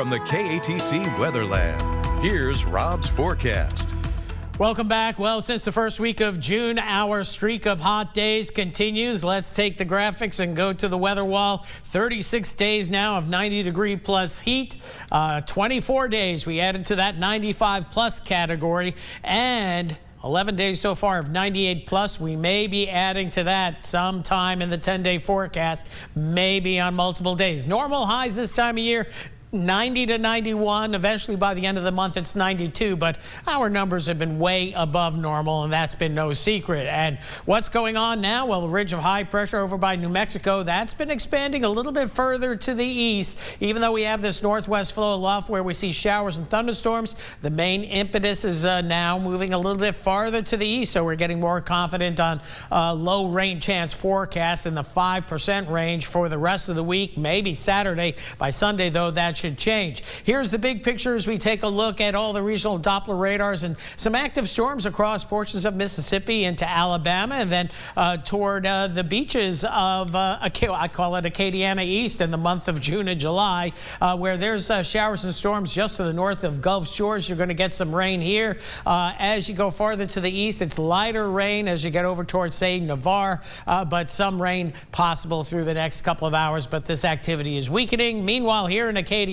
from the KATC Weather Lab, here's Rob's forecast. Welcome back. Well, since the first week of June, our streak of hot days continues. Let's take the graphics and go to the weather wall. 36 days now of 90-degree plus heat. 24 days we added to that 95 plus category, and 11 days so far of 98 plus. We may be adding to that sometime in the 10-day forecast, maybe on multiple days. Normal highs this time of year, 90 to 91. Eventually by the end of the month it's 92, but our numbers have been way above normal, and that's been no secret. And what's going on now? Well, the ridge of high pressure over by New Mexico, that's been expanding a little bit further to the east. Even though we have this northwest flow aloft where we see showers and thunderstorms, the main impetus is now moving a little bit farther to the east, so we're getting more confident on low rain chance forecast in the 5% range for the rest of the week, maybe Saturday. By Sunday though, that should change. Here's the big picture as we take a look at all the regional Doppler radars and some active storms across portions of Mississippi into Alabama, and then toward the beaches of I call it Acadiana East in the month of June and July, where there's showers and storms just to the north of Gulf Shores. You're going to get some rain here. As you go farther to the east, it's lighter rain as you get over towards, say, Navarre, but some rain possible through the next couple of hours, but this activity is weakening. Meanwhile, here in Acadiana,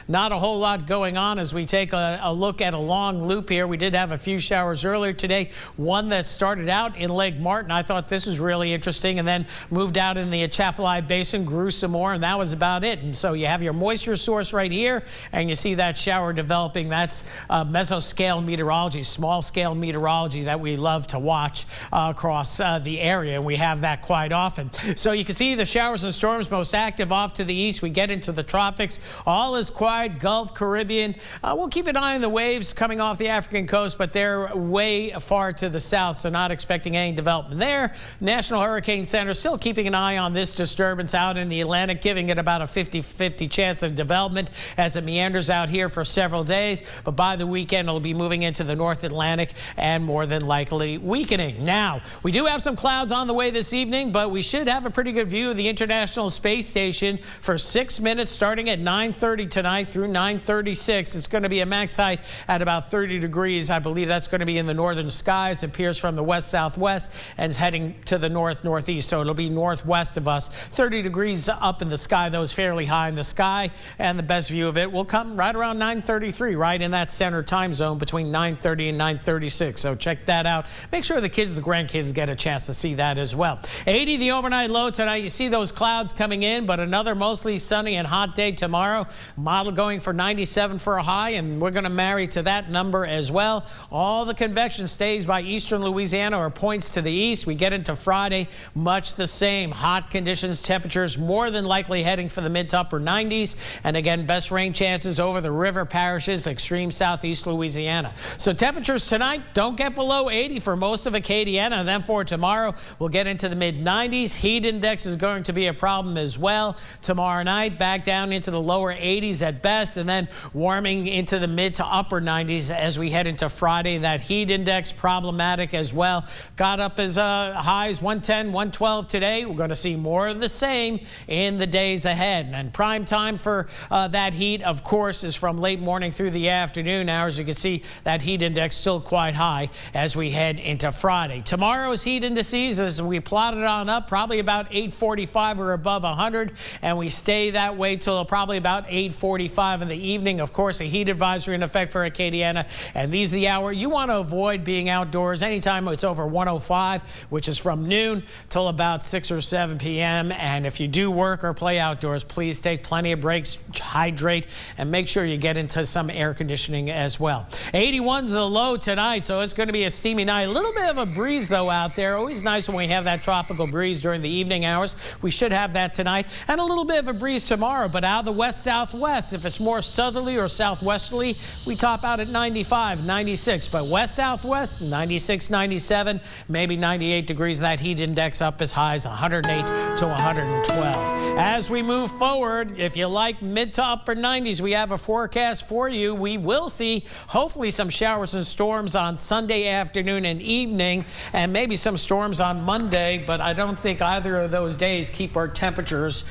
not a whole lot going on as we take a look at a long loop here. We did have a few showers earlier today. One that started out in Lake Martin. I thought this was really interesting, and then moved out in the Atchafalaya Basin, grew some more, and that was about it. And so you have your moisture source right here, and you see that shower developing. That's mesoscale meteorology, small scale meteorology that we love to watch across the area, and we have that quite often. So you can see the showers and storms most active off to the east. We get into the tropics. All is quiet, Gulf, Caribbean. We'll keep an eye on the waves coming off the African coast, but they're way far to the south, so not expecting any development there. National Hurricane Center still keeping an eye on this disturbance out in the Atlantic, giving it about a 50-50 chance of development as it meanders out here for several days. But by the weekend, it'll be moving into the North Atlantic and more than likely weakening. Now, we do have some clouds on the way this evening, but we should have a pretty good view of the International Space Station for 6 minutes starting at 9:30 tonight through 9:36. It's going to be a max height at about 30 degrees. I believe that's going to be in the northern skies. It appears from the west-southwest and is heading to the north-northeast, so it'll be northwest of us. 30 degrees up in the sky, though, is fairly high in the sky, and the best view of it will come right around 9:33, right in that center time zone between 9:30 and 9:36. So check that out. Make sure the kids, the grandkids, get a chance to see that as well. 80 the overnight low tonight. You see those clouds coming in, but another mostly sunny and hot day tomorrow. Model going for 97 for a high, and we're going to marry to that number as well. All the convection stays by eastern Louisiana or points to the east. We get into Friday, much the same. Hot conditions, temperatures more than likely heading for the mid to upper 90s. And again, best rain chances over the river parishes, extreme southeast Louisiana. So temperatures tonight don't get below 80 for most of Acadiana. And then for tomorrow, we'll get into the mid 90s. Heat index is going to be a problem as well. Tomorrow night, back down into the lower 80s at best, and then warming into the mid to upper 90s as we head into Friday. That heat index problematic as well. Got up as high as 110, 112 today. We're going to see more of the same in the days ahead. And prime time for that heat, of course, is from late morning through the afternoon hours. You can see that heat index still quite high as we head into Friday. Tomorrow's heat indices, as we plot it on up, probably about 845 or above 100, and we stay that way till probably about 8:45 in the evening. Of course, a heat advisory in effect for Acadiana, and these are the hour you want to avoid being outdoors anytime it's over 105, which is from noon till about 6 or 7 p.m. And if you do work or play outdoors, please take plenty of breaks, hydrate, and make sure you get into some air conditioning as well. 81's the low tonight, so it's going to be a steamy night. A little bit of a breeze, though, out there. Always nice when we have that tropical breeze during the evening hours. We should have that tonight, and a little bit of a breeze tomorrow, but out of the west-southwest. If it's more southerly or southwesterly, we top out at 95, 96, but west-southwest, 96, 97, maybe 98 degrees. That heat index up as high as 108 to 112. As we move forward, if you like mid to upper 90s, we have a forecast for you. We will see hopefully some showers and storms on Sunday afternoon and evening, and maybe some storms on Monday, but I don't think either of those days keep our temperatures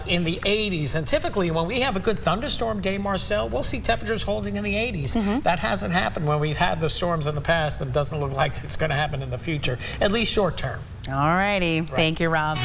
in the 80s. And typically when we have a good thunderstorm day, Marcel, we'll see temperatures holding in the 80s. That hasn't happened when we've had the storms in the past, and doesn't look like it's going to happen in the future, at least short term. All righty. Thank you, Rob.